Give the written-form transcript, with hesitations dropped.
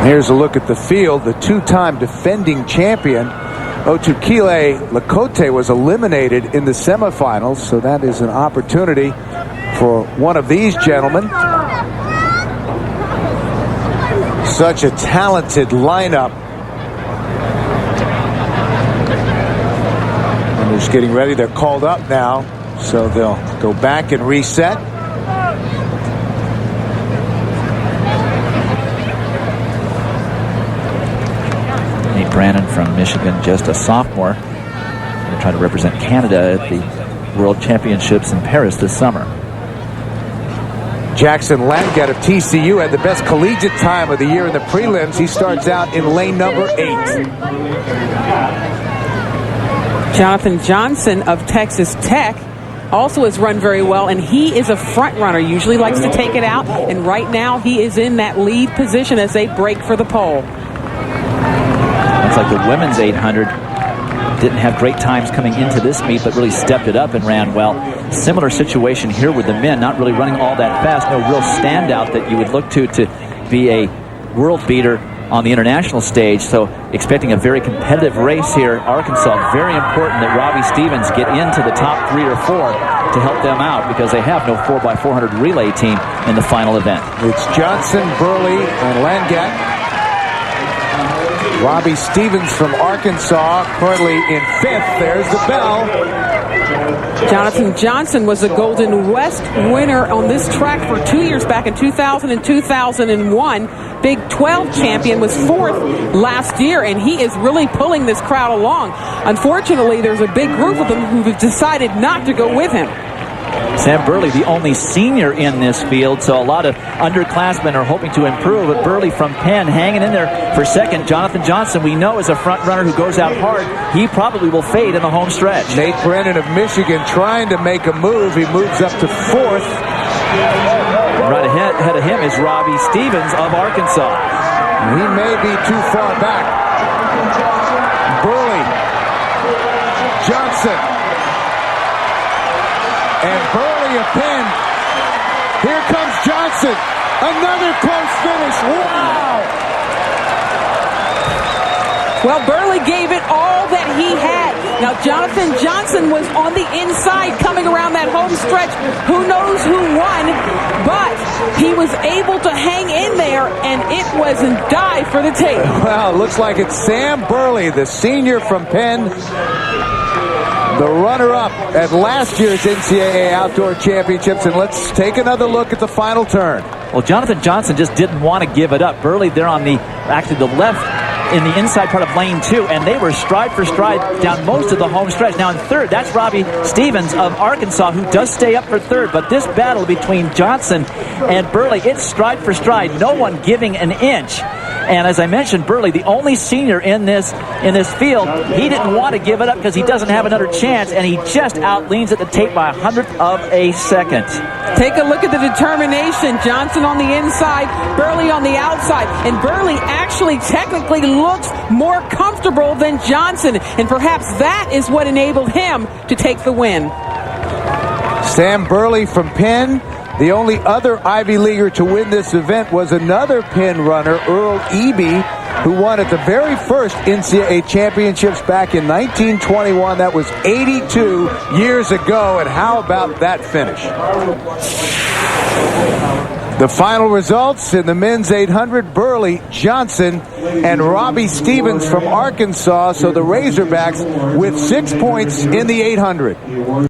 Here's a look at the field. The two-time defending champion Otukile Lakote was eliminated in the semifinals, so that is an opportunity for one of these gentlemen. Such a talented lineup. And they're just getting ready. They're called up now, so they'll go back and reset. Brannon from Michigan, just a sophomore, and trying to represent Canada at the World Championships in Paris this summer. Jackson Langat of TCU had the best collegiate time of the year in the prelims. He starts out in lane number 8. Jonathan Johnson of Texas Tech also has run very well, and he is a front runner, usually likes to take it out, and right now he is in that lead position as they break for the pole. Looks like the women's 800 didn't have great times coming into this meet, but really stepped it up and ran well. Similar situation here with the men, not really running all that fast. No real standout that you would look to be a world beater on the international stage. So expecting a very competitive race here. Arkansas, very important that Robbie Stevens get into the top 3 or 4 to help them out, because they have no 4x400 relay team in the final event. It's Johnson, Burley, and Langat. Robbie Stevens from Arkansas currently in 5th. There's the bell. Jonathan Johnson was a Golden West winner on this track for 2 years back in 2000 and 2001. Big 12 champion, was 4th last year, and he is really pulling this crowd along. Unfortunately, there's a big group of them who have decided not to go with him. Sam Burley, the only senior in this field, so a lot of underclassmen are hoping to improve, but Burley from Penn hanging in there for second. Jonathan Johnson, we know, is a front runner who goes out hard. He probably will fade in the home stretch. Nate Brennan of Michigan trying to make a move. He moves up to 4th. Right ahead of him is Robbie Stevens of Arkansas. He may be too far back. Burley, Johnson, and Burley of Penn. Here comes Johnson. Another close finish. Wow! Well, Burley gave it all that he had. Now, Jonathan Johnson was on the inside coming around that home stretch. Who knows who won, but he was able to hang in there, and it wasn't die for the tape. Well, it looks like it's Sam Burley, the senior from Penn, the runner-up at last year's NCAA Outdoor Championships. And let's take another look at the final turn. Well, Jonathan Johnson just didn't want to give it up. Burley there on the left in the inside part of lane 2, and they were stride for stride down most of the home stretch. Now in 3rd, that's Robbie Stevens of Arkansas, who does stay up for 3rd. But this battle between Johnson and Burley, it's stride for stride, no one giving an inch. And as I mentioned, Burley, the only senior in this field, he didn't want to give it up because he doesn't have another chance, and he just outleans at the tape by 100th of a second. Take a look at the determination. Johnson on the inside, Burley on the outside. And Burley actually technically looks more comfortable than Johnson. And perhaps that is what enabled him to take the win. Sam Burley from Penn. The only other Ivy Leaguer to win this event was another Penn runner, Earl Eby, who won at the very first NCAA championships back in 1921. That was 82 years ago. And how about that finish? The final results in the men's 800, Burley, Johnson, and Robbie Stevens from Arkansas. So the Razorbacks with 6 points in the 800.